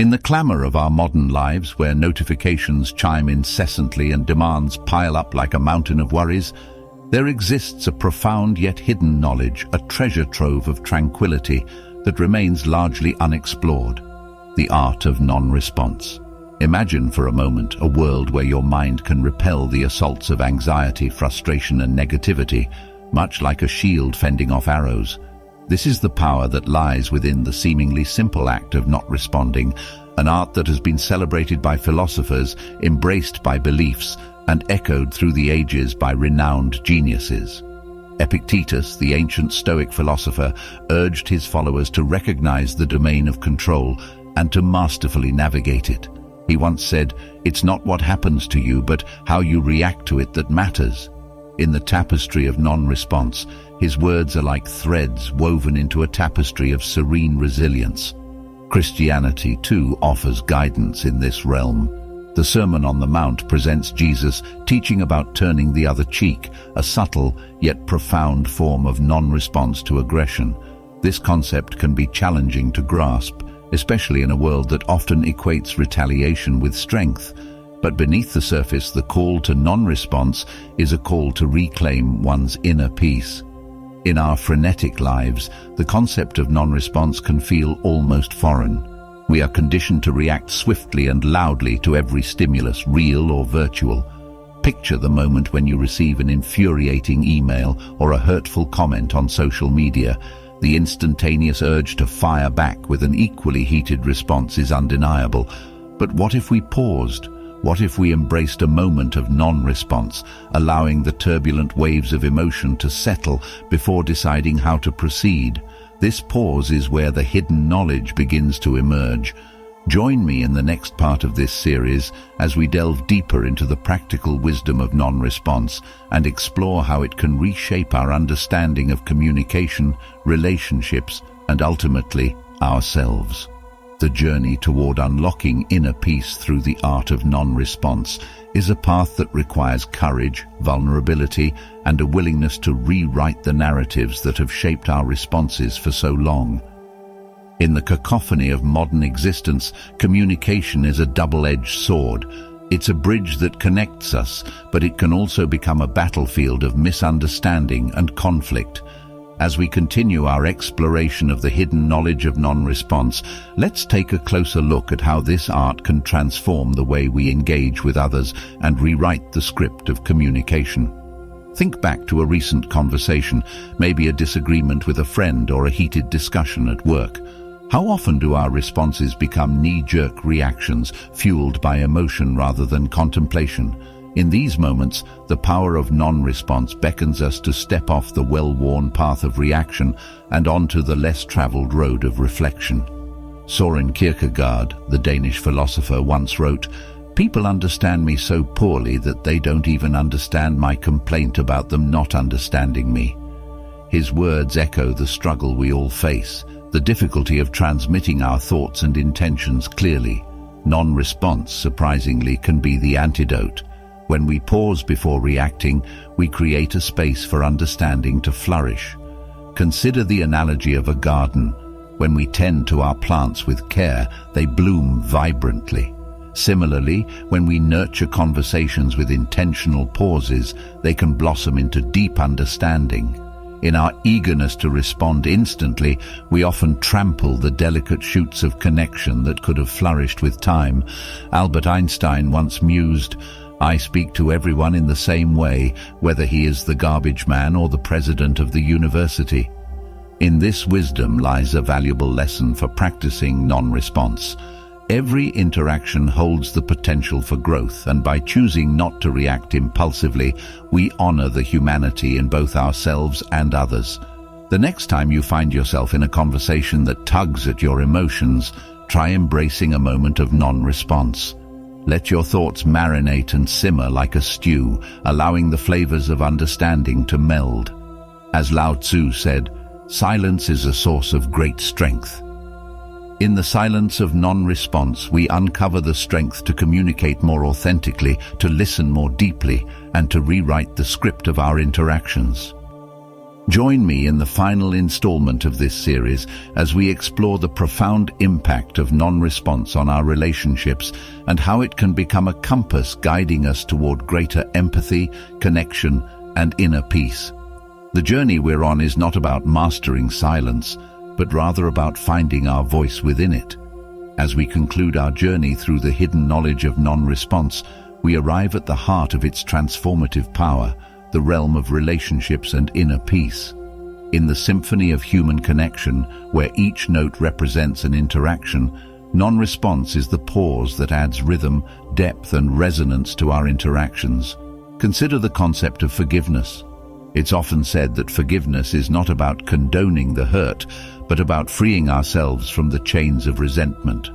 In the clamor of our modern lives, where notifications chime incessantly and demands pile up like a mountain of worries, there exists a profound yet hidden knowledge, a treasure trove of tranquility that remains largely unexplored: the art of non-response. Imagine for a moment a world where your mind can repel the assaults of anxiety, frustration, and negativity, much like a shield fending off arrows. This is the power that lies within the seemingly simple act of not responding, an art that has been celebrated by philosophers, embraced by beliefs, and echoed through the ages by renowned geniuses. Epictetus, the ancient Stoic philosopher, urged his followers to recognize the domain of control and to masterfully navigate it. He once said, "It's not what happens to you, but how you react to it that matters." In the tapestry of non-response, his words are like threads woven into a tapestry of serene resilience. Christianity, too, offers guidance in this realm. The Sermon on the Mount presents Jesus teaching about turning the other cheek, a subtle yet profound form of non-response to aggression. This concept can be challenging to grasp, especially in a world that often equates retaliation with strength. But beneath the surface, the call to non-response is a call to reclaim one's inner peace. In our frenetic lives, the concept of non-response can feel almost foreign. We are conditioned to react swiftly and loudly to every stimulus, real or virtual. Picture the moment when you receive an infuriating email or a hurtful comment on social media. The instantaneous urge to fire back with an equally heated response is undeniable. But what if we paused? What if we embraced a moment of non-response, allowing the turbulent waves of emotion to settle before deciding how to proceed? This pause is where the hidden knowledge begins to emerge. Join me in the next part of this series as we delve deeper into the practical wisdom of non-response and explore how it can reshape our understanding of communication, relationships, and ultimately ourselves. The journey toward unlocking inner peace through the art of non-response is a path that requires courage, vulnerability, and a willingness to rewrite the narratives that have shaped our responses for so long. In the cacophony of modern existence, communication is a double-edged sword. It's a bridge that connects us, but it can also become a battlefield of misunderstanding and conflict. As we continue our exploration of the hidden knowledge of non-response, let's take a closer look at how this art can transform the way we engage with others and rewrite the script of communication. Think back to a recent conversation, maybe a disagreement with a friend or a heated discussion at work. How often do our responses become knee-jerk reactions, fueled by emotion rather than contemplation? In these moments, the power of non-response beckons us to step off the well-worn path of reaction and onto the less-traveled road of reflection. Søren Kierkegaard, the Danish philosopher, once wrote, "People understand me so poorly that they don't even understand my complaint about them not understanding me." His words echo the struggle we all face, the difficulty of transmitting our thoughts and intentions clearly. Non-response, surprisingly, can be the antidote. When we pause before reacting, we create a space for understanding to flourish. Consider the analogy of a garden. When we tend to our plants with care, they bloom vibrantly. Similarly, when we nurture conversations with intentional pauses, they can blossom into deep understanding. In our eagerness to respond instantly, we often trample the delicate shoots of connection that could have flourished with time. Albert Einstein once mused, "I speak to everyone in the same way, whether he is the garbage man or the president of the university." In this wisdom lies a valuable lesson for practicing non-response. Every interaction holds the potential for growth, and by choosing not to react impulsively, we honor the humanity in both ourselves and others. The next time you find yourself in a conversation that tugs at your emotions, try embracing a moment of non-response. Let your thoughts marinate and simmer like a stew, allowing the flavors of understanding to meld. As Lao Tzu said, "Silence is a source of great strength." In the silence of non-response, we uncover the strength to communicate more authentically, to listen more deeply, and to rewrite the script of our interactions. Join me in the final installment of this series as we explore the profound impact of non-response on our relationships and how it can become a compass guiding us toward greater empathy, connection, and inner peace. The journey we're on is not about mastering silence, but rather about finding our voice within it. As we conclude our journey through the hidden knowledge of non-response, we arrive at the heart of its transformative power, the realm of relationships and inner peace. In the symphony of human connection, where each note represents an interaction, non-response is the pause that adds rhythm, depth, and resonance to our interactions. Consider the concept of forgiveness. It's often said that forgiveness is not about condoning the hurt, but about freeing ourselves from the chains of resentment.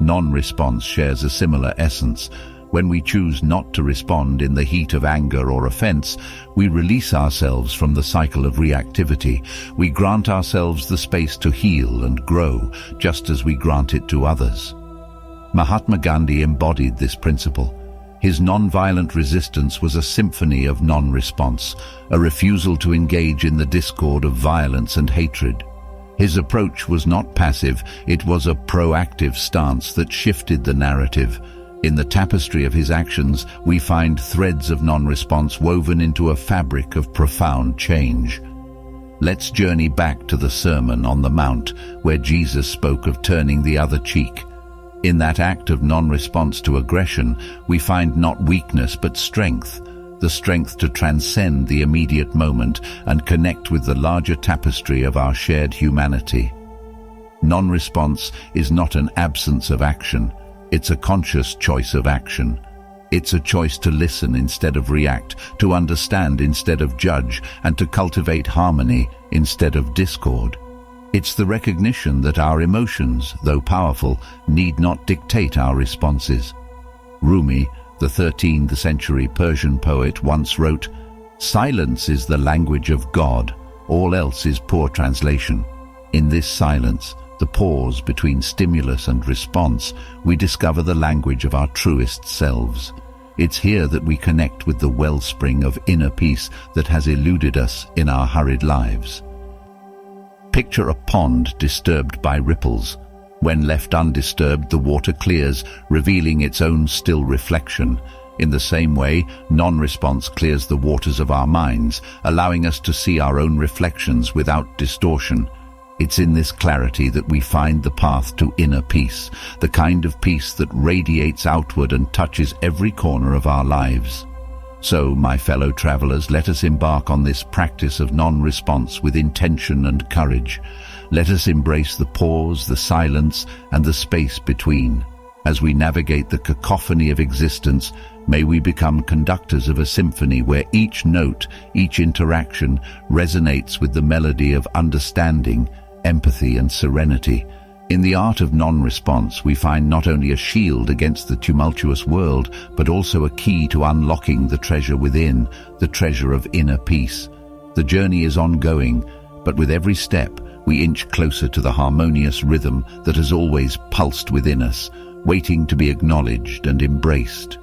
Non-response shares a similar essence. When we choose not to respond in the heat of anger or offense, we release ourselves from the cycle of reactivity. We grant ourselves the space to heal and grow, just as we grant it to others. Mahatma Gandhi embodied this principle. His non-violent resistance was a symphony of non-response, a refusal to engage in the discord of violence and hatred. His approach was not passive, it was a proactive stance that shifted the narrative. In the tapestry of his actions, we find threads of non-response woven into a fabric of profound change. Let's journey back to the Sermon on the Mount, where Jesus spoke of turning the other cheek. In that act of non-response to aggression, we find not weakness but strength, the strength to transcend the immediate moment and connect with the larger tapestry of our shared humanity. Non-response is not an absence of action. It's a conscious choice of action. It's a choice to listen instead of react, to understand instead of judge, and to cultivate harmony instead of discord. It's the recognition that our emotions, though powerful, need not dictate our responses. Rumi, the 13th century Persian poet, once wrote, "Silence is the language of God, all else is poor translation." In this silence, the pause between stimulus and response, we discover the language of our truest selves. It's here that we connect with the wellspring of inner peace that has eluded us in our hurried lives. Picture a pond disturbed by ripples. When left undisturbed, the water clears, revealing its own still reflection. In the same way, non-response clears the waters of our minds, allowing us to see our own reflections without distortion. It's in this clarity that we find the path to inner peace, the kind of peace that radiates outward and touches every corner of our lives. So, my fellow travelers, let us embark on this practice of non-response with intention and courage. Let us embrace the pause, the silence, and the space between. As we navigate the cacophony of existence, may we become conductors of a symphony where each note, each interaction resonates with the melody of understanding, empathy, and serenity. In the art of non-response, we find not only a shield against the tumultuous world, but also a key to unlocking the treasure within, the treasure of inner peace. The journey is ongoing, but with every step, we inch closer to the harmonious rhythm that has always pulsed within us, waiting to be acknowledged and embraced.